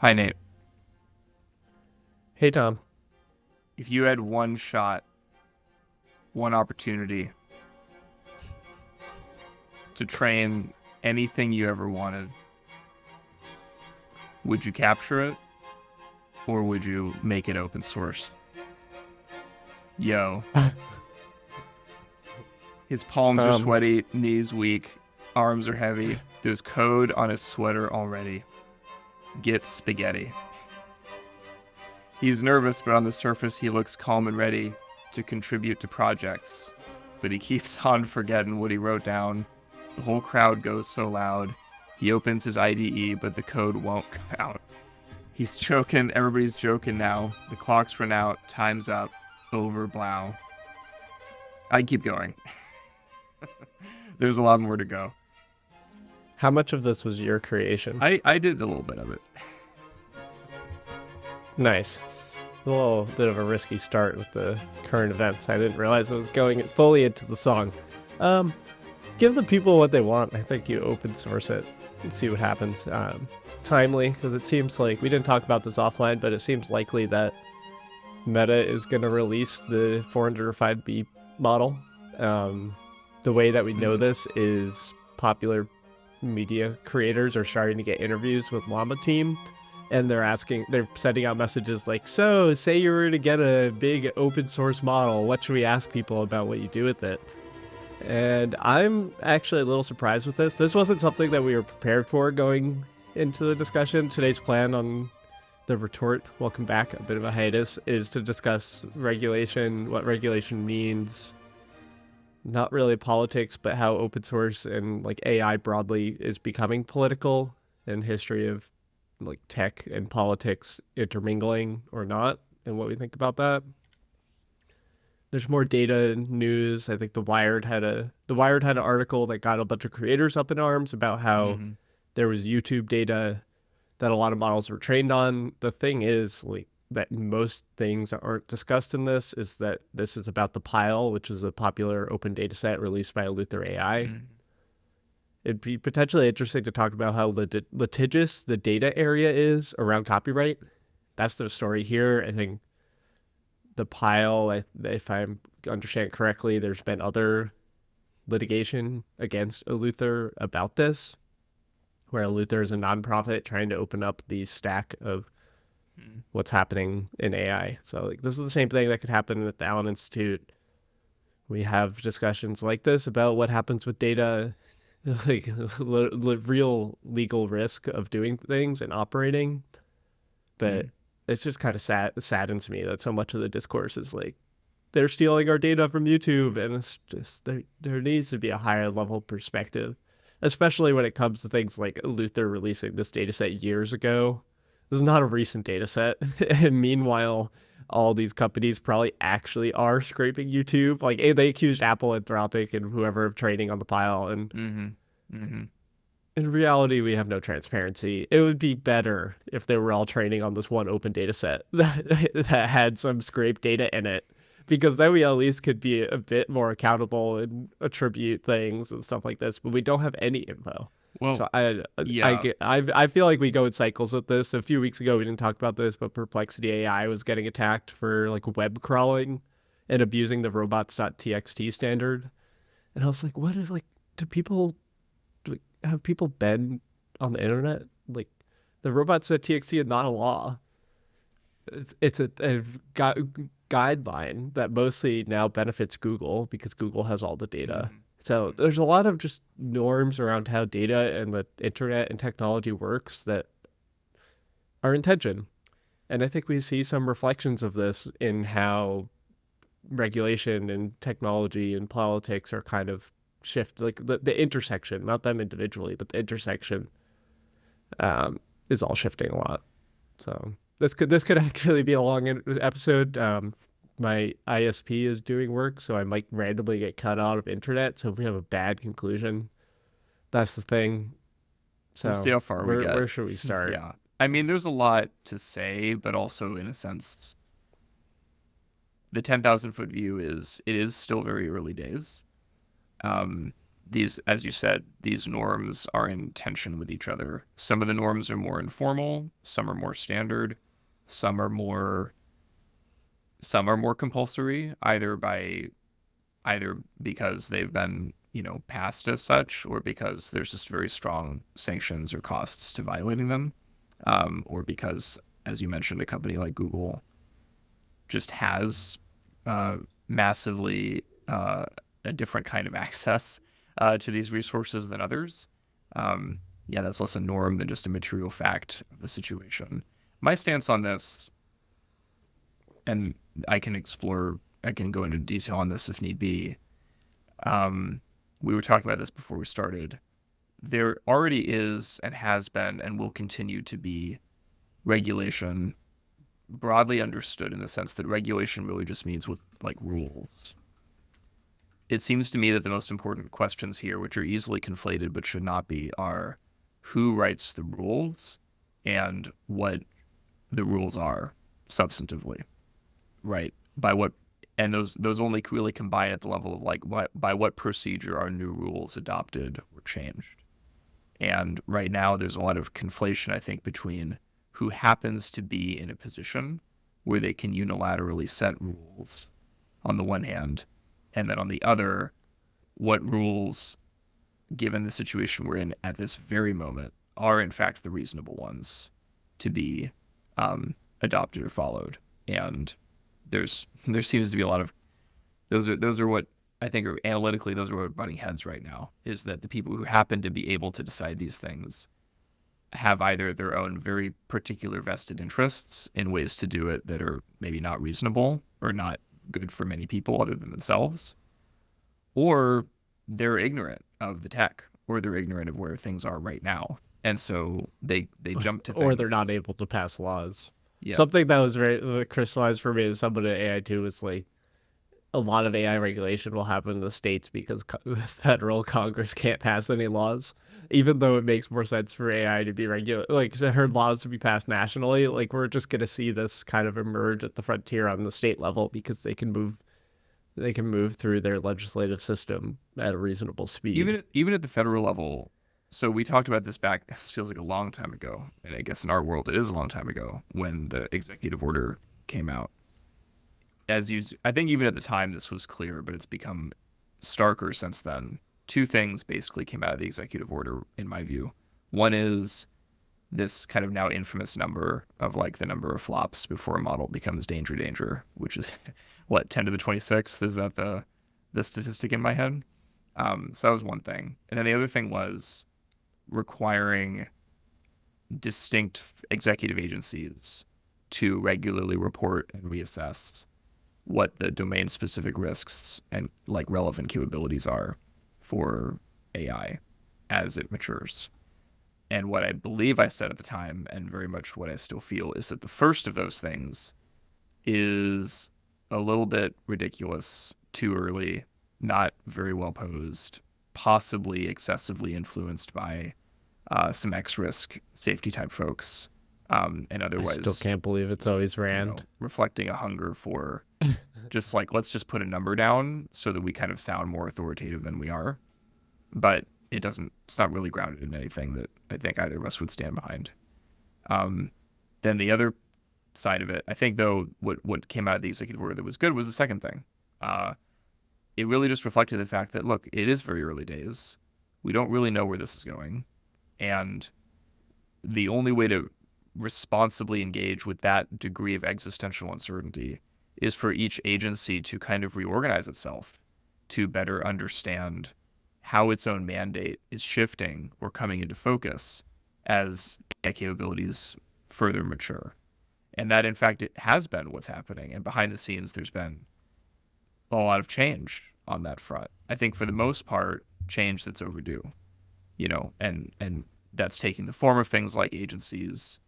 Hi, Nate. Hey, Tom. If you had one shot, one opportunity to train anything you ever wanted, would you capture it or would you make it open source? Yo, his palms are Um, sweaty, knees weak, arms are heavy. There's code on his sweater already. Get spaghetti. He's nervous, but on the surface, he looks calm and ready to contribute to projects. But he keeps on forgetting what he wrote down. The whole crowd goes so loud. He opens his IDE, but the code won't come out. He's joking. Everybody's joking now. The clock's run out. Time's up. Over, blow. I keep going. There's a lot more to go. how much of this was your creation? I did a little bit of it. Nice. A little bit of a risky start with the current events. I didn't realize I was going fully into the song. Um, Give the people what they want. I think you open source it and see what happens. Timely, because it seems like we didn't talk about this offline, but it seems likely that Meta is going to release the 405B model. The way that we know this is popular media creators are starting to get interviews with Llama Team, and they're sending out messages like, so say you were to get a big open source model, what should we ask people about what you do with it? And I'm actually a little surprised with this. This wasn't something that we were prepared for going into the discussion. Today's plan on the retort, welcome back, a bit of a hiatus, is to discuss regulation, what regulation means, not really politics, but how open source and like AI broadly is becoming political, and history of like tech and politics intermingling or not, and what we think about that. There's more data news. I think the Wired had an article that got a bunch of creators up in arms about how Mm-hmm. there was YouTube data that a lot of models were trained on. The thing is, like, that most things that aren't discussed in this is that this is about the Pile, which is a popular open data set released by Luther AI. Mm-hmm. It'd be potentially interesting to talk about how litigious the data area is around copyright. That's the story here. I think the Pile, if I understand correctly, there's been other litigation against Luther about this, where Luther is a nonprofit trying to open up the stack of what's happening in AI. So like, this is the same thing that could happen at the Allen Institute. We have discussions like this about what happens with data, like real legal risk of doing things and operating. But it's just kind of saddens me that so much of the discourse is like, they're stealing our data from YouTube, and it's just there needs to be a higher level perspective, especially when it comes to things like Luther releasing this data set years ago. This is not a recent data set, and meanwhile, all these companies probably actually are scraping YouTube. Like they accused Apple, Anthropic, and whoever of trading on the Pile, and Mm-hmm. Mm-hmm. in reality, we have no transparency. It would be better if they were all training on this one open data set that had some scraped data in it, because then we at least could be a bit more accountable and attribute things and stuff like this. But we don't have any info. Well, So yeah. I feel like we go in cycles with this. A few weeks ago, we didn't talk about this, but Perplexity AI was getting attacked for like web crawling and abusing the robots.txt standard. And I was like, what if like do people like, have people been on the internet? Like the robots.txt is not a law. It's a guideline that mostly now benefits Google because Google has all the data. So there's a lot of just norms around how data and the internet and technology works that are in tension. And I think we see some reflections of this in how regulation and technology and politics are kind of shift, like the intersection, not them individually, but the intersection is all shifting a lot. So this could actually be a long episode. My ISP is doing work, so I might randomly get cut out of internet. So if we have a bad conclusion, that's the thing. We'll see So how far we get. where should we start? Yeah. I mean, there's a lot to say, but also in a sense, the 10,000 foot view is still very early days. Um, these, as you said, these norms are in tension with each other. Some of the norms are more informal, some are more standard, some are more compulsory, either because they've been, passed as such, or because there's just very strong sanctions or costs to violating them, or because, as you mentioned, a company like Google just has massively a different kind of access to these resources than others. Yeah, that's less a norm than just a material fact of the situation. My stance on this, and I can go into detail on this if need be. We were talking about this before we started. There already is and has been and will continue to be regulation, broadly understood in the sense that regulation really just means with like rules. It seems to me that the most important questions here, which are easily conflated but should not be, are who writes the rules and what the rules are substantively, right? By what, and those only really combine at the level of like by what procedure are new rules adopted or changed. And right now there's a lot of conflation, I think, between who happens to be in a position where they can unilaterally set rules on the one hand, and then on the other, what rules, given the situation we're in at this very moment, are in fact the reasonable ones to be adopted or followed. And there seems to be a lot of those are what I think are analytically, those are what are butting heads right now, is that the people who happen to be able to decide these things have either their own very particular vested interests in ways to do it that are maybe not reasonable or not good for many people other than themselves, or they're ignorant of the tech, or they're ignorant of where things are right now. And so they jump to things. Or they're not able to pass laws. Yeah. Something that was very crystallized for me as someone at AI too was like a lot of AI regulation will happen in the states because the federal Congress can't pass any laws, even though it makes more sense for AI to be like her laws to be passed nationally. Like we're just gonna see this kind of emerge at the frontier on the state level because they can move through their legislative system at a reasonable speed. Even at the federal level. So we talked about this back. This feels like a long time ago, and I guess in our world it is a long time ago when the executive order came out. I think even at the time this was clear, but it's become starker since then. Two things basically came out of the executive order, in my view. One is this kind of now infamous number of like the number of flops before a model becomes danger, which is what, 10 to the 26th? Is that the statistic in my head? So that was one thing. And then the other thing was requiring distinct executive agencies to regularly report and reassess what the domain-specific risks and like relevant capabilities are for AI as it matures. And what I believe I said at the time, and very much what I still feel, is that the first of those things is a little bit ridiculous, too early, not very well posed, possibly excessively influenced by some X-risk safety type folks, and otherwise I still can't believe it's always Rand. Reflecting a hunger for just like, let's just put a number down so that we kind of sound more authoritative than we are. But it's not really grounded in anything that I think either of us would stand behind. Then the other side of it, I think, though, what came out of the executive order that was good was the second thing. It really just reflected the fact that, look, it is very early days. We don't really know where this is going. And the only way to responsibly engage with that degree of existential uncertainty is for each agency to kind of reorganize itself to better understand how its own mandate is shifting or coming into focus as AI capabilities further mature. And that, in fact, it has been what's happening. And behind the scenes, there's been a lot of change on that front. I think for the most part, change that's overdue, and that's taking the form of things like agencies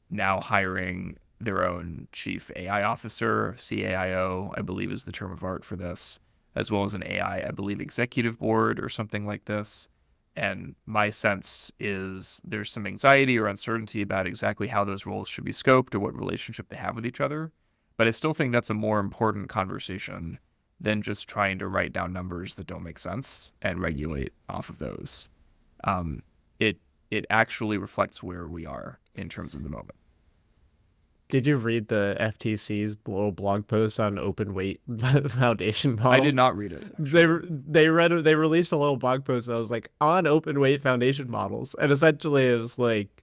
now hiring their own chief AI officer, CAIO, I believe is the term of art for this, as well as an AI, I believe, executive board or something like this. And my sense is there's some anxiety or uncertainty about exactly how those roles should be scoped or what relationship they have with each other. But I still think that's a more important conversation than just trying to write down numbers that don't make sense and regulate off of those. Um, it it actually reflects where we are in terms of the moment. Did you read the FTC's little blog post on open weight foundation I did models? not read it, actually. They released a little blog post that was like on open weight foundation models, and essentially it was like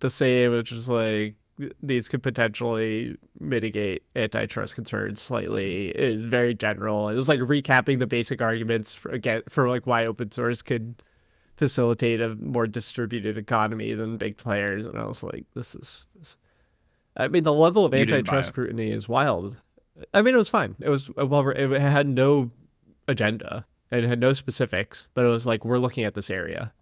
the same, which is like these could potentially mitigate antitrust concerns slightly. It was very general. It was like recapping the basic arguments for, again, for like why open source could facilitate a more distributed economy than big players. And I was like, this is this. I mean, the level of You didn't buy antitrust it. scrutiny is wild. I mean, it was fine. It was well, it had no agenda. It had no specifics, but it was like we're looking at this area.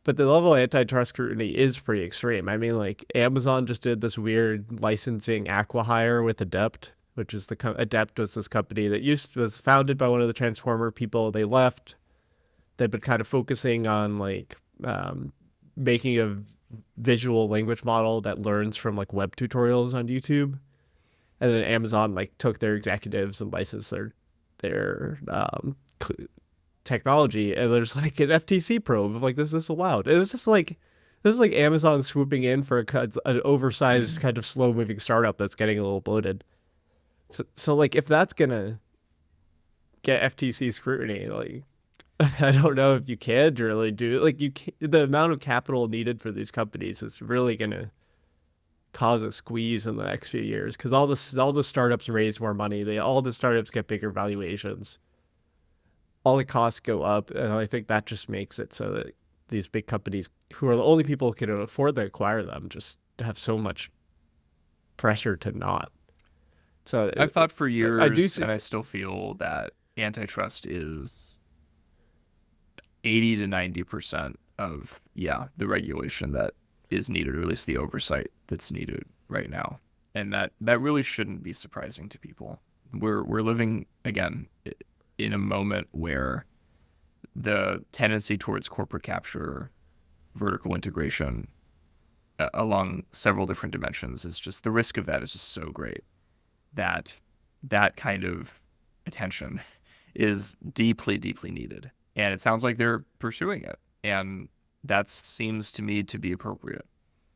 But the level of antitrust scrutiny is pretty extreme. I mean, like Amazon just did this weird licensing acquihire with Adept, which is Adept was this company that was founded by one of the Transformer people. They left. They've been kind of focusing on like making a visual language model that learns from like web tutorials on YouTube. And then Amazon like took their executives and licensed their technology, and there's like an FTC probe of like, is this allowed? It was just like this is like Amazon swooping in for an oversized kind of slow moving startup that's getting a little bloated. So like if that's gonna get FTC scrutiny, like I don't know if you can really do like the amount of capital needed for these companies is really gonna cause a squeeze in the next few years because all the startups raise more money. All the startups get bigger valuations, all the costs go up, and I think that just makes it so that these big companies, who are the only people who can afford to acquire them, just have so much pressure to not. So I've thought for I do years, see. and I still feel that antitrust is 80 to 90% of, yeah, the regulation that is needed, or at least the oversight that's needed right now. And that really shouldn't be surprising to people. We're living again in a moment where the tendency towards corporate capture, vertical integration along several different dimensions is just, the risk of that is just so great that that kind of attention is deeply, deeply needed. And it sounds like they're pursuing it. And that seems to me to be appropriate.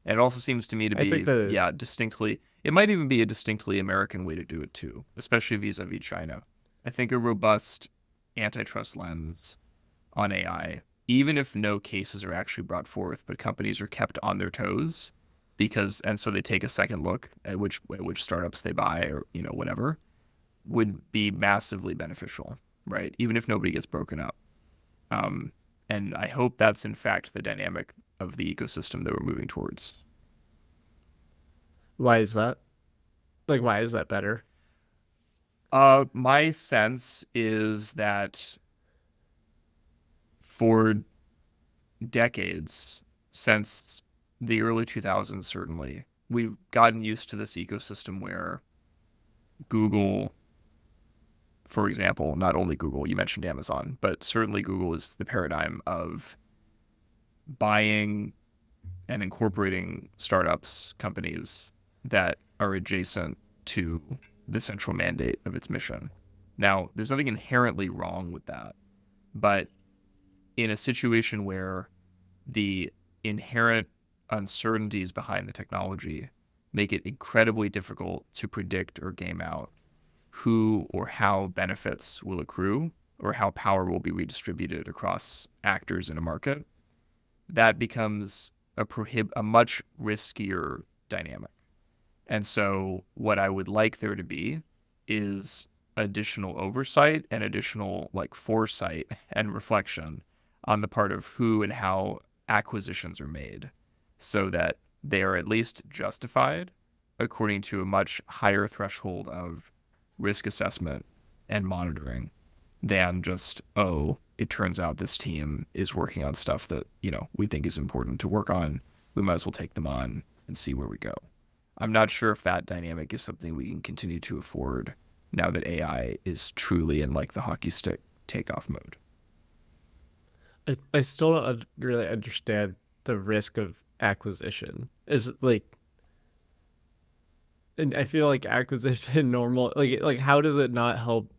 And it also seems to me to I think be, the yeah, distinctly, it might even be a distinctly American way to do it too, especially vis-a-vis China. I think a robust antitrust lens on AI, even if no cases are actually brought forth, but companies are kept on their toes because, and so they take a second look at which startups they buy, or whatever, would be massively beneficial, right? Even if nobody gets broken up. Um, and I hope that's in fact the dynamic of the ecosystem that we're moving towards. Why is that? Like, why is that better? My sense is that for decades, since the early 2000s, certainly, we've gotten used to this ecosystem where Google, for example, not only Google, you mentioned Amazon, but certainly Google is the paradigm of buying and incorporating startups, companies that are adjacent to the central mandate of its mission. Now, there's nothing inherently wrong with that, but in a situation where the inherent uncertainties behind the technology make it incredibly difficult to predict or game out who or how benefits will accrue or how power will be redistributed across actors in a market, that becomes a much riskier dynamic. And so what I would like there to be is additional oversight and additional like foresight and reflection on the part of who and how acquisitions are made so that they are at least justified according to a much higher threshold of risk assessment and monitoring than just, oh, it turns out this team is working on stuff that, we think is important to work on. We might as well take them on and see where we go. I'm not sure if that dynamic is something we can continue to afford now that AI is truly in like the hockey stick takeoff mode. I still don't really understand the risk of acquisition. Is it like And I feel like acquisition normal, like how does it not help?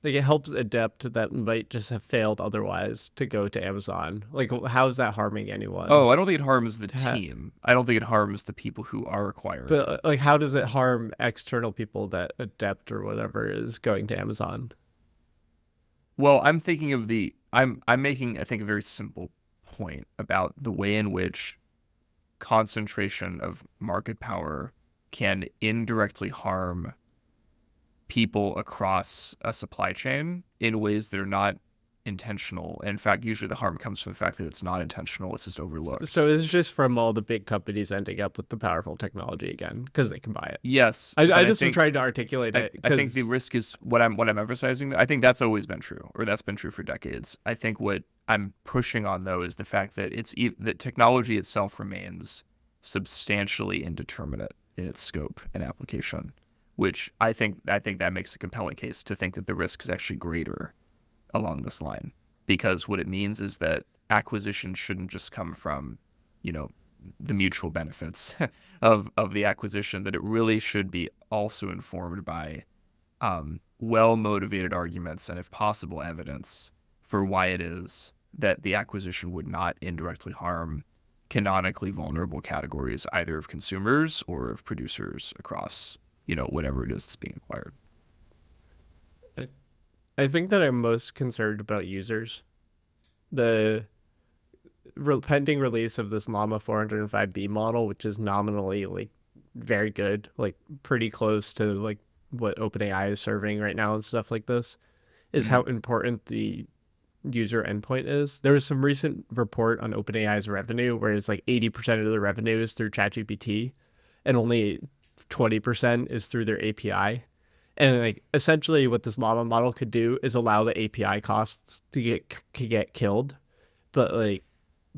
Like it helps adept that might just have failed otherwise to go to Amazon. Like how is that harming anyone? Oh, I don't think it harms the To ha- team. I don't think it harms the people who are acquired. but like how does it harm external people that adept or whatever is going to Amazon? Well, I'm thinking of I'm making, I think, a very simple point about the way in which concentration of market power can indirectly harm people across a supply chain in ways that are not intentional. In fact, usually the harm comes from the fact that it's not intentional, it's just overlooked. So it's just from all the big companies ending up with the powerful technology again because they can buy it. Yes, I but just am trying to articulate it. I think the risk is what I'm emphasizing. I think that's always been true, or that's been true for decades. I think what I'm pushing on though is the fact that that technology itself remains substantially indeterminate in its scope and application, which I think that makes a compelling case to think that the risk is actually greater along this line, because what it means is that acquisition shouldn't just come from, you know, the mutual benefits of the acquisition, that it really should be also informed by well-motivated arguments and, if possible, evidence for why it is that the acquisition would not indirectly harm canonically vulnerable categories, either of consumers or of producers across, whatever it is that's being acquired. I think that I'm most concerned about users. The pending release of this Llama 405B model, which is nominally like very good, like pretty close to like what OpenAI is serving right now and stuff like this, is how important the user endpoint is. There was some recent report on OpenAI's revenue where it's like 80% of the revenue is through ChatGPT and only 20% is through their API. And like essentially what this Llama model could do is allow the API costs to get killed. But like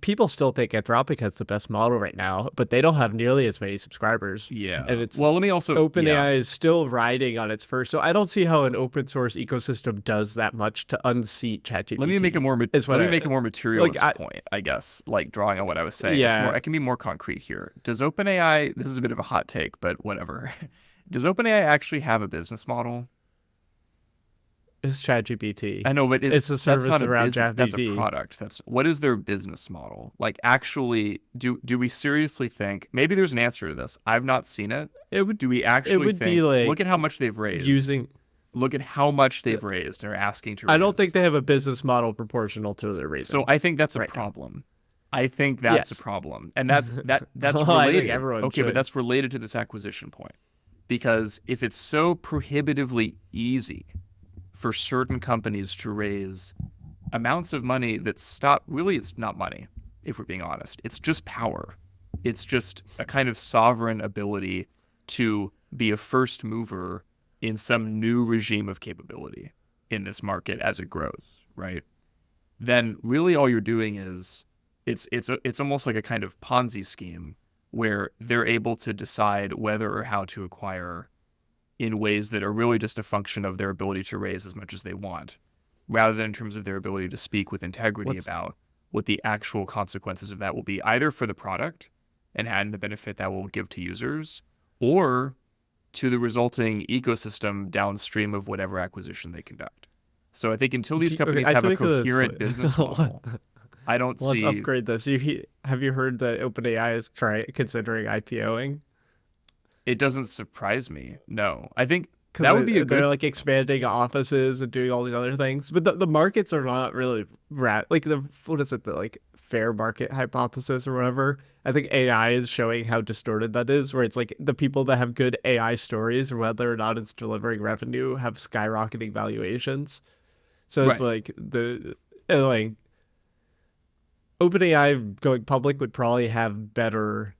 people still think Anthropic has the best model right now, but they don't have nearly as many subscribers. Yeah. And it's Well, let me also OpenAI is still riding on its first. So I don't see how an open source ecosystem does that much to unseat ChatGPT. Let me make a more materialist point, I guess, like drawing on what I was saying. Yeah. I can be more concrete here. Does OpenAI, this is a bit of a hot take, but whatever. Does OpenAI actually have a business model? It's ChatGPT. I know, but it's a service around ChatGPT. That's a product. What is their business model? Like, actually, do we seriously think? Maybe there's an answer to this. I've not seen it. Do we actually think? Be like, look at how much they've raised. Look at how much they've raised and are asking to raise. I don't think they have a business model proportional to their raising. So I think that's a problem. I think that's a problem, and that's related. Okay, but that's related to this acquisition point, because if it's so prohibitively easy for certain companies to raise amounts of money that it's not money, if we're being honest. It's just power. It's just a kind of sovereign ability to be a first mover in some new regime of capability in this market as it grows, right? Then really all you're doing is it's almost like a kind of Ponzi scheme where they're able to decide whether or how to acquire in ways that are really just a function of their ability to raise as much as they want, rather than in terms of their ability to speak with integrity about what the actual consequences of that will be, either for the product and the benefit that will give to users, or to the resulting ecosystem downstream of whatever acquisition they conduct. So I think until these companies have a coherent business model, I don't see... Let's upgrade this. Have you heard that OpenAI is considering IPOing? It doesn't surprise me. No, I think that would be a good... They're like expanding offices and doing all these other things, but the markets are not really like the fair market hypothesis or whatever. I think AI is showing how distorted that is, where it's like the people that have good AI stories, whether or not it's delivering revenue, have skyrocketing valuations. So it's like OpenAI going public would probably have better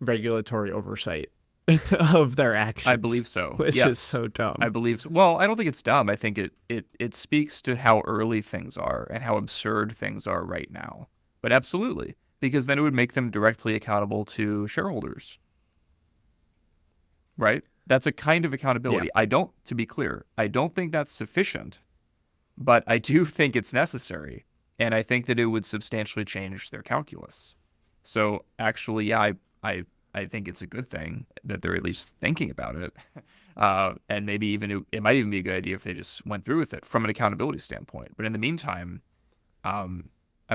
regulatory oversight of their actions. I believe so. Which is so dumb. I believe so. Well, I don't think it's dumb. I think it speaks to how early things are and how absurd things are right now. But absolutely, because then it would make them directly accountable to shareholders. Right? That's a kind of accountability. Yeah. To be clear, I don't think that's sufficient, but I do think it's necessary. And I think that it would substantially change their calculus. So actually, yeah, I I think it's a good thing that they're at least thinking about it. And maybe even it might even be a good idea if they just went through with it from an accountability standpoint. But in the meantime, I'm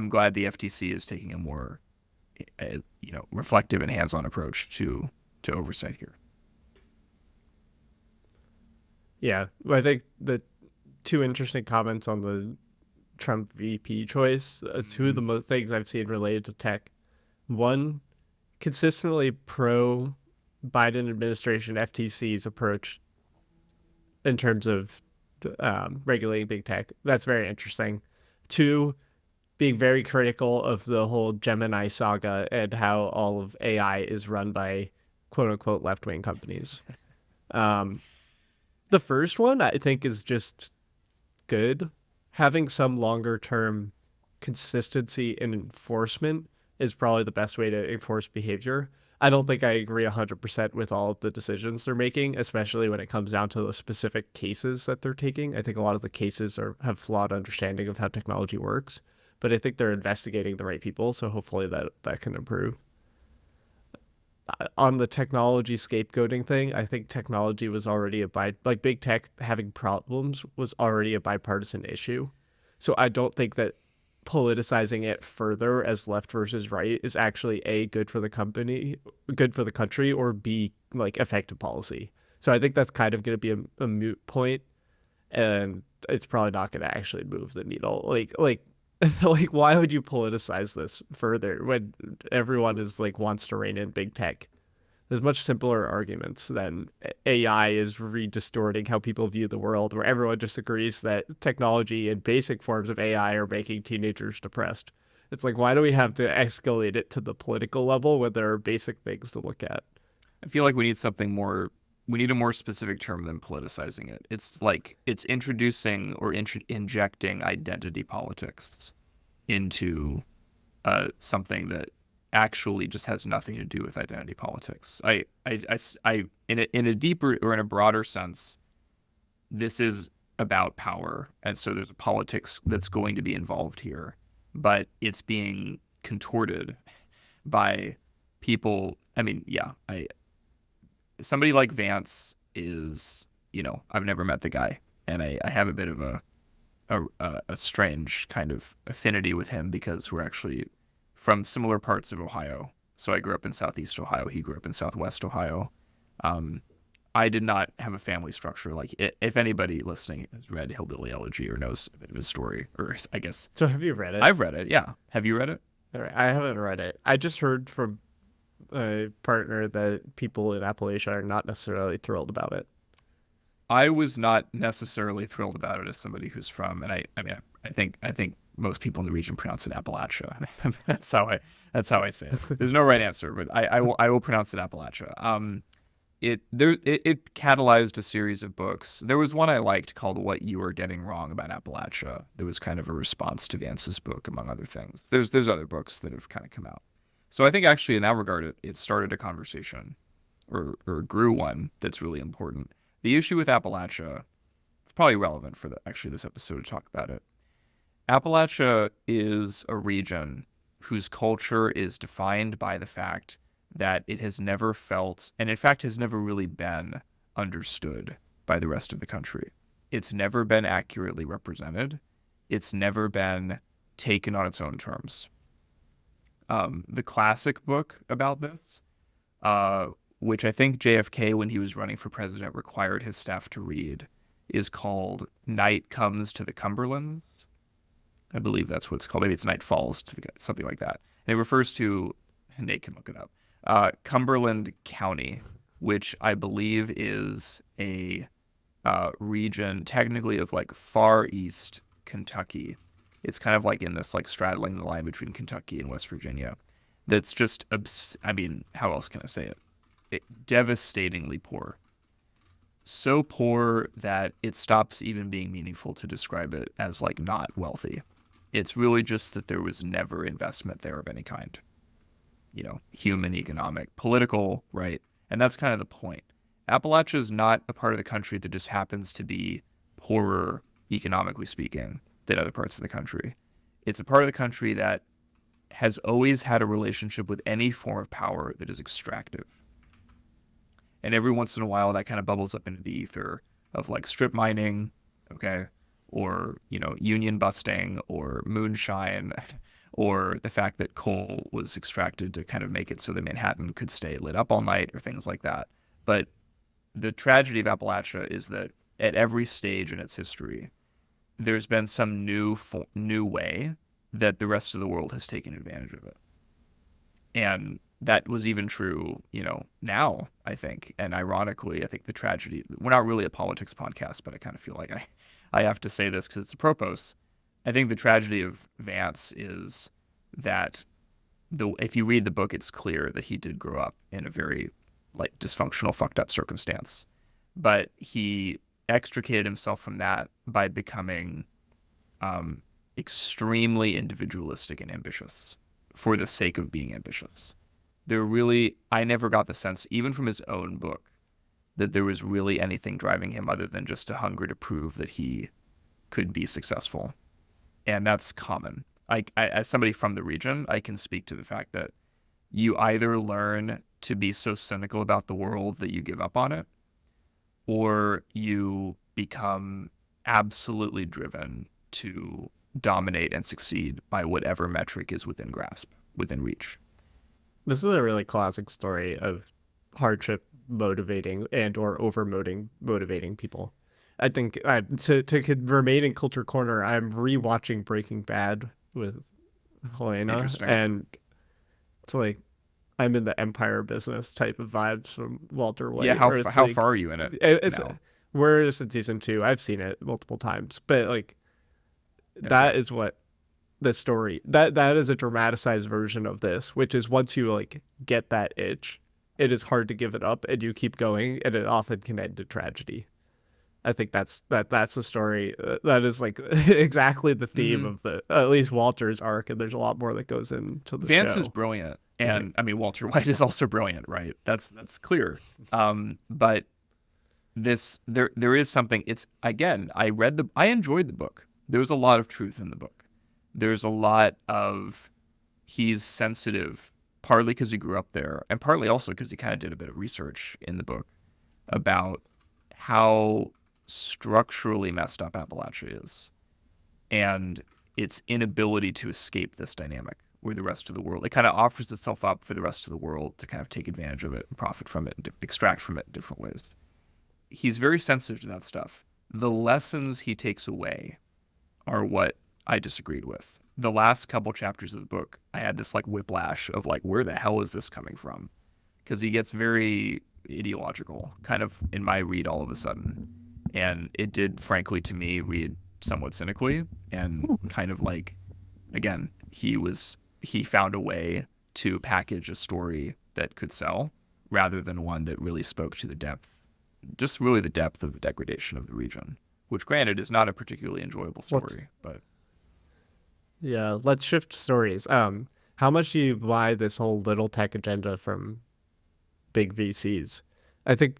glad the FTC is taking a more, reflective and hands-on approach to oversight here. Yeah, well, I think the two interesting comments on the Trump VP choice is two of the most things I've seen related to tech. One, consistently pro Biden administration FTC's approach in terms of regulating big tech. That's very interesting. Two, being very critical of the whole Gemini saga and how all of AI is run by quote unquote left wing companies. The first one I think is just good. Having some longer term consistency in enforcement is probably the best way to enforce behavior. I don't think I agree 100% with all of the decisions they're making, especially when it comes down to the specific cases that they're taking. I think a lot of the cases have flawed understanding of how technology works, but I think they're investigating the right people, so hopefully that can improve. On the technology scapegoating thing, I think technology was already big tech having problems was already a bipartisan issue. So I don't think that politicizing it further as left versus right is actually A, good for the country, or B, like effective policy. So I think that's kind of going to be a moot point, and it's probably not going to actually move the needle. Like why would you politicize this further when everyone is wants to rein in big tech? There's much simpler arguments than AI is redistorting how people view the world, where everyone just agrees that technology and basic forms of AI are making teenagers depressed. It's why do we have to escalate it to the political level when there are basic things to look at? I feel like we need something more. We need a more specific term than politicizing it. It's introducing or injecting identity politics into something that actually just has nothing to do with identity politics. In a deeper or in a broader sense, this is about power, and so there's a politics that's going to be involved here, but it's being contorted by people. I mean, yeah, somebody like Vance is, I've never met the guy, and I have a bit of a strange kind of affinity with him because we're actually from similar parts of Ohio. So I grew up in Southeast Ohio. He grew up in Southwest Ohio. I did not have a family structure. If anybody listening has read Hillbilly Elegy or knows a bit of his story, or I guess. So have you read it? I've read it, yeah. Have you read it? All right, I haven't read it. I just heard from a partner that people in Appalachia are not necessarily thrilled about it. I was not necessarily thrilled about it as somebody who's from, and I think most people in the region pronounce it Appalachia. That's how I say it. There's no right answer, but I will pronounce it Appalachia. It catalyzed a series of books. There was one I liked called "What You Are Getting Wrong About Appalachia." There was kind of a response to Vance's book, among other things. There's other books that have kind of come out. So I think actually in that regard, it started a conversation, or grew one that's really important. The issue with Appalachia, it's probably relevant for this episode to talk about it. Appalachia is a region whose culture is defined by the fact that it has never felt, and in fact has never really been, understood by the rest of the country. It's never been accurately represented. It's never been taken on its own terms. The classic book about this, which I think JFK, when he was running for president, required his staff to read, is called Night Comes to the Cumberlands. I believe that's what it's called. Maybe it's Night Falls to something like that. And it refers to, Nate can look it up, Cumberland County, which I believe is a region technically of far east Kentucky. It's kind of in this straddling the line between Kentucky and West Virginia. That's just, how else can I say it? Devastatingly poor. So poor that it stops even being meaningful to describe it as not wealthy. It's really just that there was never investment there of any kind. Human, economic, political, right? And that's kind of the point. Appalachia is not a part of the country that just happens to be poorer, economically speaking, than other parts of the country. It's a part of the country that has always had a relationship with any form of power that is extractive. And every once in a while, that kind of bubbles up into the ether of like strip mining, okay, or, union busting or moonshine, or the fact that coal was extracted to kind of make it so that Manhattan could stay lit up all night or things like that. But the tragedy of Appalachia is that at every stage in its history, there's been some new way that the rest of the world has taken advantage of it. And that was even true, now, I think. And ironically, I think the tragedy, we're not really a politics podcast, but I kind of feel like I have to say this because it's apropos. I think the tragedy of Vance is that if you read the book, it's clear that he did grow up in a very like dysfunctional, fucked up circumstance. But he extricated himself from that by becoming extremely individualistic and ambitious for the sake of being ambitious. I never got the sense, even from his own book, that there was really anything driving him other than just a hunger to prove that he could be successful. And that's common. I as somebody from the region, I can speak to the fact that you either learn to be so cynical about the world that you give up on it, or you become absolutely driven to dominate and succeed by whatever metric is within grasp, within reach. This is a really classic story of hardship motivating and or motivating people. I think to remain in Culture Corner, I'm rewatching Breaking Bad with Helena, and it's like I'm in the empire business type of vibes from Walter White. Yeah, how far are you in it? We're just in season 2. I've seen it multiple times, but like that is what the story that is a dramatized version of this, which is once you like get that itch, it is hard to give it up, and you keep going, and it often can end in tragedy. I think that's the story. That is like exactly the theme of the at least Walter's arc, and there's a lot more that goes into the Vance show. is brilliant, and I mean Walter White is also brilliant, right? That's clear. But there is something. It's again, I enjoyed the book. There was a lot of truth in the book. There's a lot of he's sensitive, partly because he grew up there, and partly also because he kind of did a bit of research in the book about how structurally messed up Appalachia is and its inability to escape this dynamic where the rest of the world, it kind of offers itself up for the rest of the world to kind of take advantage of it and profit from it and extract from it in different ways. He's very sensitive to that stuff. The lessons he takes away are what I disagreed with. The last couple chapters of the book, I had this like whiplash of like, where the hell is this coming from? Because he gets very ideological kind of in my read all of a sudden. And it did, frankly, to me, read somewhat cynically and kind of like, again, he found a way to package a story that could sell rather than one that really spoke to the depth of the degradation of the region, which granted is not a particularly enjoyable story, but. Yeah, let's shift stories. How much do you buy this whole little tech agenda from big VCs? I think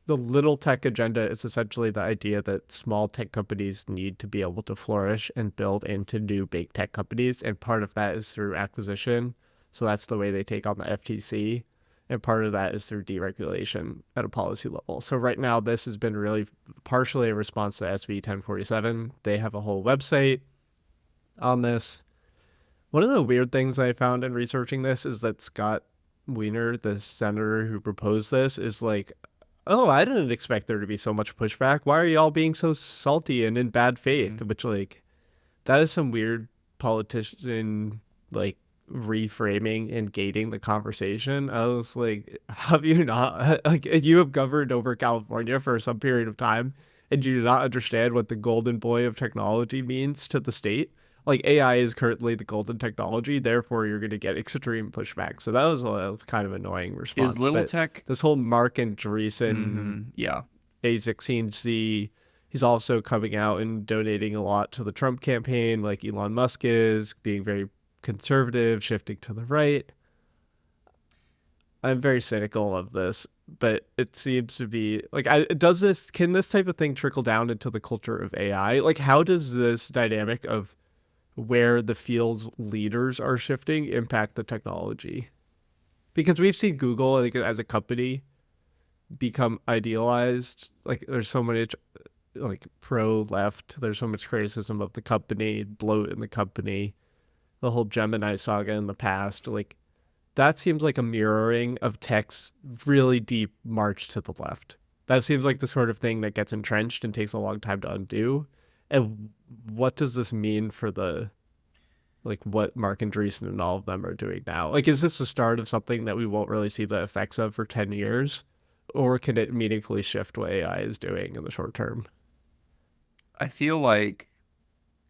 the little tech agenda is essentially the idea that small tech companies need to be able to flourish and build into new big tech companies. And part of that is through acquisition. So that's the way they take on the FTC. And part of that is through deregulation at a policy level. So right now, this has been really partially a response to SB 1047. They have a whole website on this. One of the weird things I found in researching this is that Scott Wiener, the senator who proposed this, is like, oh, I didn't expect there to be so much pushback. Why are y'all being so salty and in bad faith? Which, like, that is some weird politician, like, reframing and gating the conversation. I was like, have you not, like, you have governed over California for some period of time, and you do not understand what the golden boy of technology means to the state? Like, AI is currently the golden technology, therefore you're going to get extreme pushback. So that was a kind of annoying response. Is little tech... This whole Mark Andreessen, A16Z, he's also coming out and donating a lot to the Trump campaign, like Elon Musk is, being very conservative, shifting to the right. I'm very cynical of this, but it seems to be like, can this type of thing trickle down into the culture of AI? Like, how does this dynamic of where the field's leaders are shifting impact the technology. Because we've seen Google, like, as a company become idealized. Like, there's so much like pro left. There's so much criticism of the company, bloat in the company, the whole Gemini saga in the past. Like, that seems like a mirroring of tech's really deep march to the left. That seems like the sort of thing that gets entrenched and takes a long time to undo. And what does this mean for the, like, what Mark Andreessen and all of them are doing now? Like, is this the start of something that we won't really see the effects of for 10 years? Or can it meaningfully shift what AI is doing in the short term? I feel like,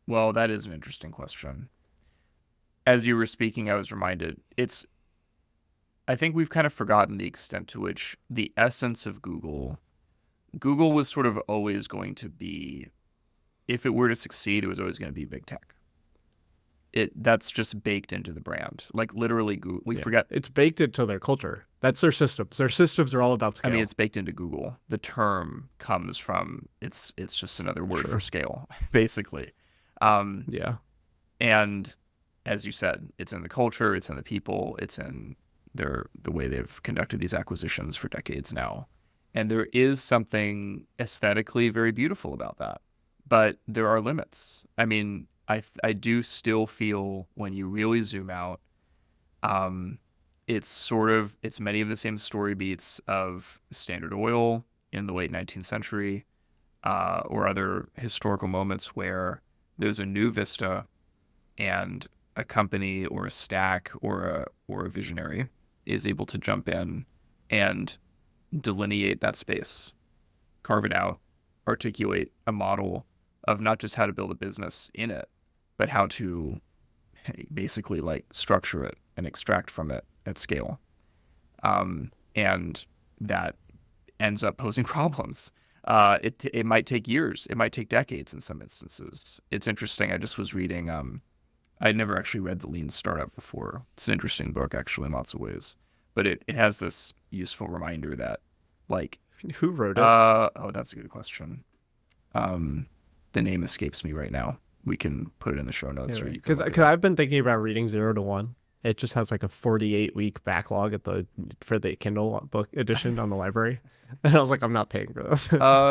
well, that is an interesting question. As you were speaking, I was reminded, I think we've kind of forgotten the extent to which the essence of Google was sort of always going to be, if it were to succeed, it was always going to be big tech. That's just baked into the brand. Like, literally, Google, we forget. It's baked into their culture. That's their systems. Their systems are all about scale. I mean, it's baked into Google. The term comes from, it's just another word for scale, basically. Yeah. And as you said, it's in the culture, it's in the people, it's in the way they've conducted these acquisitions for decades now. And there is something aesthetically very beautiful about that. But there are limits. I mean, I do still feel, when you really zoom out, it's many of the same story beats of Standard Oil in the late 19th century, or other historical moments where there's a new vista and a company or a stack or a visionary is able to jump in and delineate that space, carve it out, articulate a model of not just how to build a business in it, but how to basically, like, structure it and extract from it at scale. And that ends up posing problems. It might take years. It might take decades in some instances. It's interesting. I just was reading, I'd never actually read The Lean Startup before. It's an interesting book, actually, in lots of ways. But it has this useful reminder that, like... Who wrote it? Oh, that's a good question. The name escapes me right now. We can put it in the show notes. Because I've been thinking about reading 0 to 1. It just has like a 48-week backlog for the Kindle book edition on the library. And I was like, I'm not paying for this.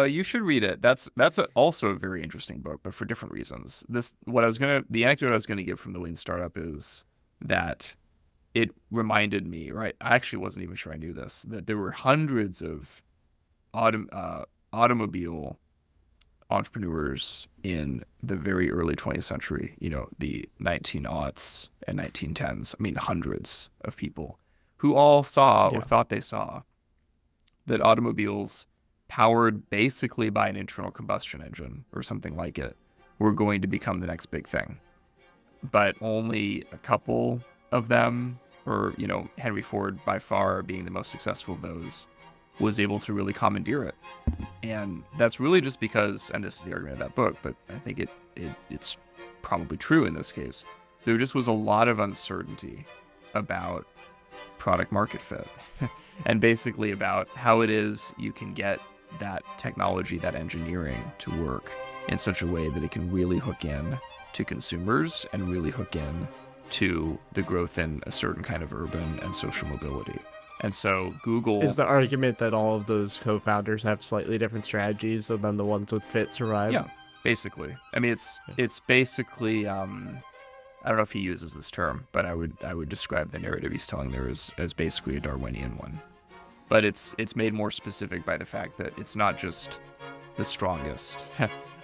You should read it. That's also a very interesting book, but for different reasons. The anecdote I was gonna give from The Lean Startup is that it reminded me, right? I actually wasn't even sure I knew this, that there were hundreds of automobile entrepreneurs in the very early 20th century, the 1900s and 1910s. I mean, hundreds of people who all saw or thought they saw that automobiles powered basically by an internal combustion engine or something like it were going to become the next big thing. But only a couple of them, or, Henry Ford by far being the most successful of those, was able to really commandeer it. And that's really just because, and this is the argument of that book, but I think it's probably true in this case, there just was a lot of uncertainty about product market fit and basically about how it is you can get that technology, that engineering to work in such a way that it can really hook in to consumers and really hook in to the growth in a certain kind of urban and social mobility. And so Google... Is the argument that all of those co-founders have slightly different strategies, so then the ones with fit survive? Yeah, basically. I mean, it's basically... I don't know if he uses this term, but I would describe the narrative he's telling there as basically a Darwinian one. But it's made more specific by the fact that it's not just the strongest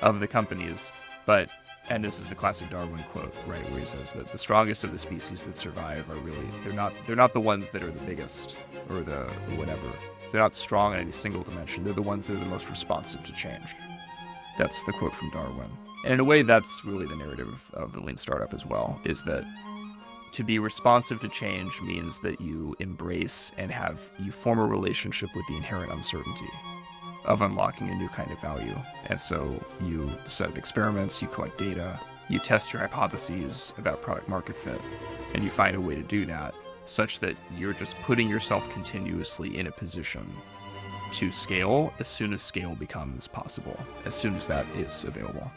of the companies, but... And this is the classic Darwin quote, right, where he says that the strongest of the species that survive are really, they're not the ones that are the biggest or the whatever. They're not strong in any single dimension. They're the ones that are the most responsive to change. That's the quote from Darwin. And in a way, that's really the narrative of the Lean Startup as well, is that to be responsive to change means that you embrace and you form a relationship with the inherent uncertainty of unlocking a new kind of value. And so you set up experiments, you collect data, you test your hypotheses about product market fit, and you find a way to do that such that you're just putting yourself continuously in a position to scale as soon as scale becomes possible, as soon as that is available.